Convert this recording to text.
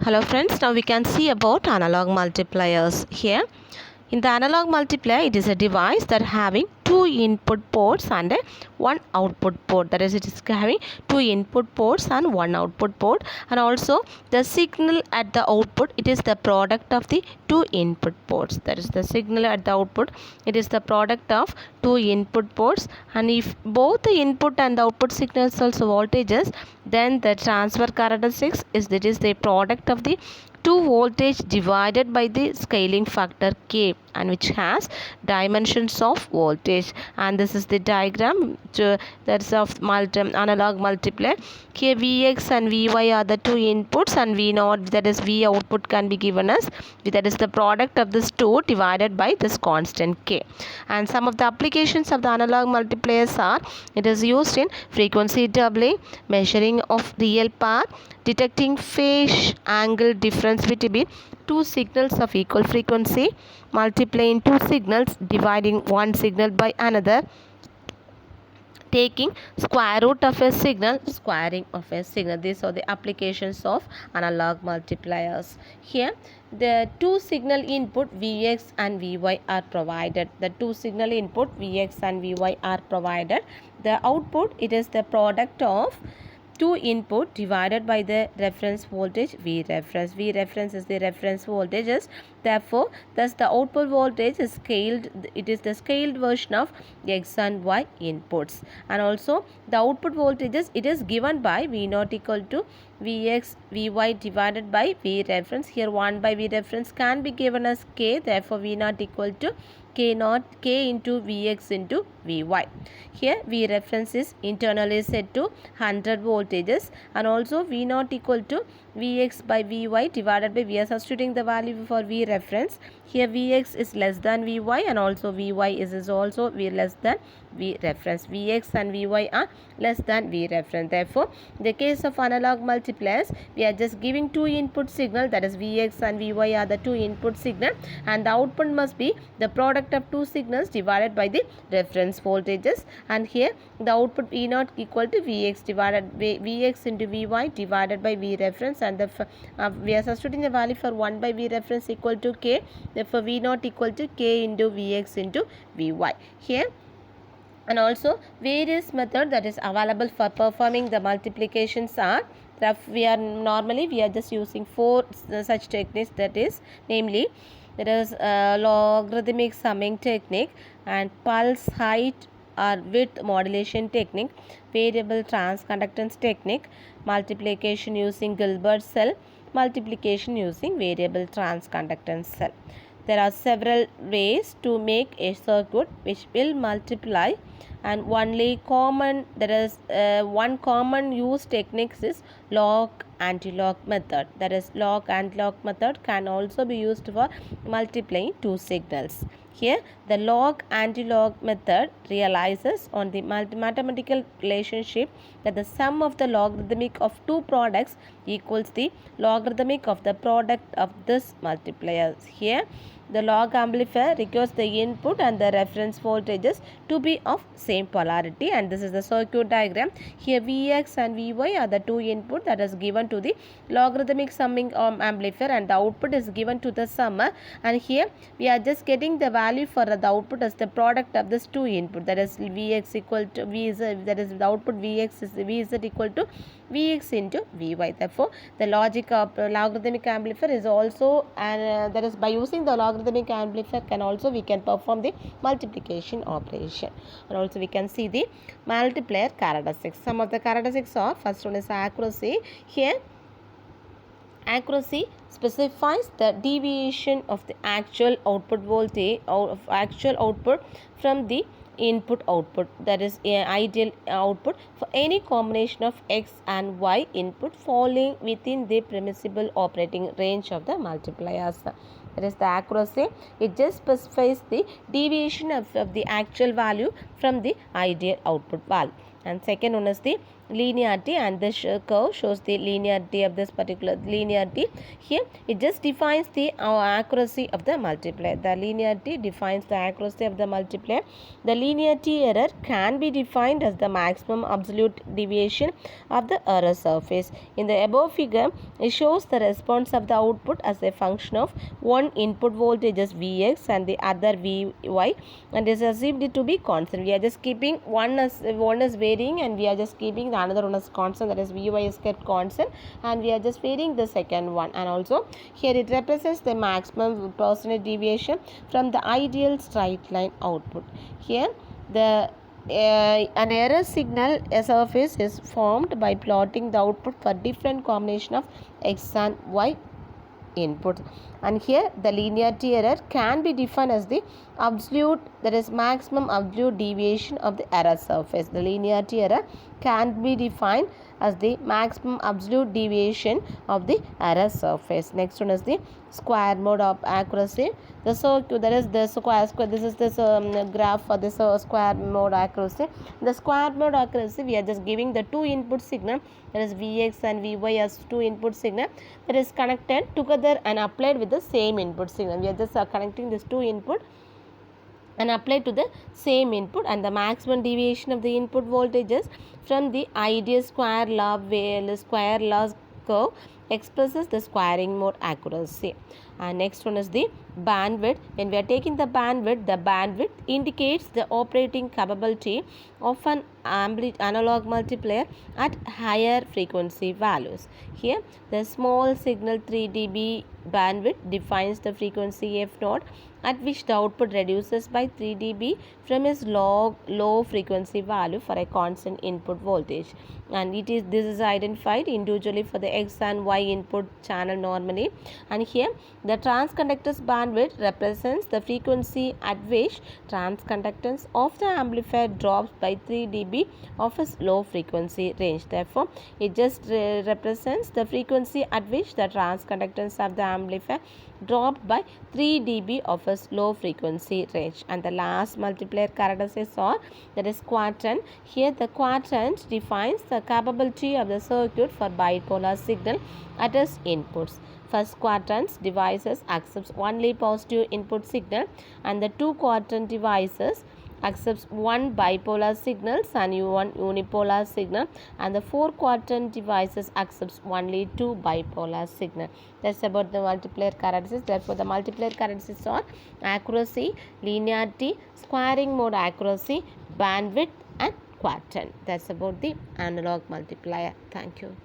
Hello friends, now we can see about analog multipliers here. In the analog multiplier, it is a device that having two input ports and one output port. That is, it is having two input ports and one output port, and also the signal at the output, it is the product of the two input ports. That is, the signal at the output, it is the product of two input ports, and if both the input and the output signals also voltages, then the transfer characteristics is the product of the two voltage divided by the scaling factor K, and which has dimensions of voltage. And this is the diagram that's of analog multiplier. Here Vx and Vy are the two inputs, and V0, that is V output, can be given as, that is the product of this two divided by this constant K. And some of the applications of the analog multipliers are, it is used in frequency doubling, measuring of real power, detecting phase angle difference between two signals of equal frequency, multiplying two signals, dividing one signal by another, taking square root of a signal, squaring of a signal. These are the applications of analog multipliers. Here the two signal input Vx and Vy are provided. The two signal input Vx and Vy are provided. The output, it is the product of two input divided by the reference voltage V reference. V reference is the reference voltages. Therefore, thus the output voltage is scaled. It is the scaled version of X and Y inputs. And also the output voltages, it is given by V0 equal to Vx Vy divided by V reference. Here 1 by V reference can be given as K. Therefore, V0 equal to K into Vx into Vy. Here V reference is internally set to 100 voltages, and also V0 equal to Vx by Vy divided by, we are substituting the value for V reference. Here Vx is less than Vy, and also Vy is also less than V reference. Vx and Vy are less than V reference. Therefore, in the case of analog multipliers, we are just giving two input signal, that is Vx and Vy are the two input signal, and the output must be the product of two signals divided by the reference voltages. And here the output V0 equal to Vx divided by Vx into Vy divided by V reference, and we are substituting the value for 1 by V reference equal to K. Therefore, V0 equal to K into Vx into Vy. Here, and also various method that is available for performing the multiplications are, we are just using four such techniques, that is, namely, there is logarithmic summing technique, and pulse height or width modulation technique, variable transconductance technique, multiplication using Gilbert cell, multiplication using variable transconductance cell. There are several ways to make a circuit which will multiply, and one common use techniques is log anti-log method. That is, log anti-log method can also be used for multiplying two signals. Here the log anti-log method realizes on the mathematical relationship that the sum of the logarithmic of two products equals the logarithmic of the product of this multipliers. Here the log amplifier requires the input and the reference voltages to be of same polarity, and this is the circuit diagram. Here Vx and Vy are the two input that is given to the logarithmic summing amplifier, and the output is given to the summer. And here we are just getting the value for the output as the product of this two input, that is Vx equal to Vz, that is the output Vx is Vz equal to Vx into Vy. Therefore, the logic of logarithmic amplifier is also, and that is by using the logarithmic amplifier we can perform the multiplication operation. And also we can see the multiplier characteristics. Some of the characteristics are, first one is accuracy. Here accuracy specifies the deviation of the actual output voltage or of actual output from the input output, that is ideal output for any combination of X and Y input falling within the permissible operating range of the multipliers. That is the accuracy. It just specifies the deviation of the actual value from the ideal output value. And second one is the linearity, and this curve shows the linearity of this particular linearity. Here it just defines the accuracy of the multiplier. The linearity defines the accuracy of the multiplier. The linearity error can be defined as the maximum absolute deviation of the error surface. In the above figure, it shows the response of the output as a function of one input voltage as Vx and the other Vy, and is assumed to be constant. We are just keeping one is varying, and we are just keeping the another one is constant, that is Vy is kept constant, and we are just varying the second one. And also here it represents the maximum percentage deviation from the ideal straight line output. Here the an error signal surface is formed by plotting the output for different combination of x and y input, and here the linearity error can be defined as the absolute, that is maximum absolute deviation of the error surface. The linearity error can be defined as the maximum absolute deviation of the error surface. Next one is the square mode of accuracy. The circuit, that is the square, this is this graph for this square mode accuracy. The square mode accuracy, we are just giving the two input signal, that is Vx and Vy as two input signal, that is connected together and applied with the same input signal. We are just connecting these two input and apply to the same input, and the maximum deviation of the input voltages from the ideal square law curve expresses the squaring mode accuracy. And next one is the bandwidth. When we are taking the bandwidth indicates the operating capability of an analog multiplier at higher frequency values. Here the small signal 3 dB bandwidth defines the frequency f0 at which the output reduces by 3 dB from its low frequency value for a constant input voltage, and this is identified individually for the x and y input channel normally. And here the transconductor's bandwidth represents the frequency at which transconductance of the amplifier drops by 3 dB of its low frequency range. Therefore it just represents the frequency at which the transconductance of the amplifier dropped by 3 dB of its low frequency range. And the last multiplier characteristics are, that is quadrant. Here the quadrant defines the capability of the circuit for bipolar signal at its inputs. First quadrant devices accepts only positive input signal, and the two quadrant devices accepts one bipolar signals and one unipolar signal, and the four quadrant devices accepts only two bipolar signal. That's about the multiplier characteristics. Therefore the multiplier characteristics are accuracy, linearity, squaring mode accuracy, bandwidth, and quadrant. That's about the analog multiplier. Thank you.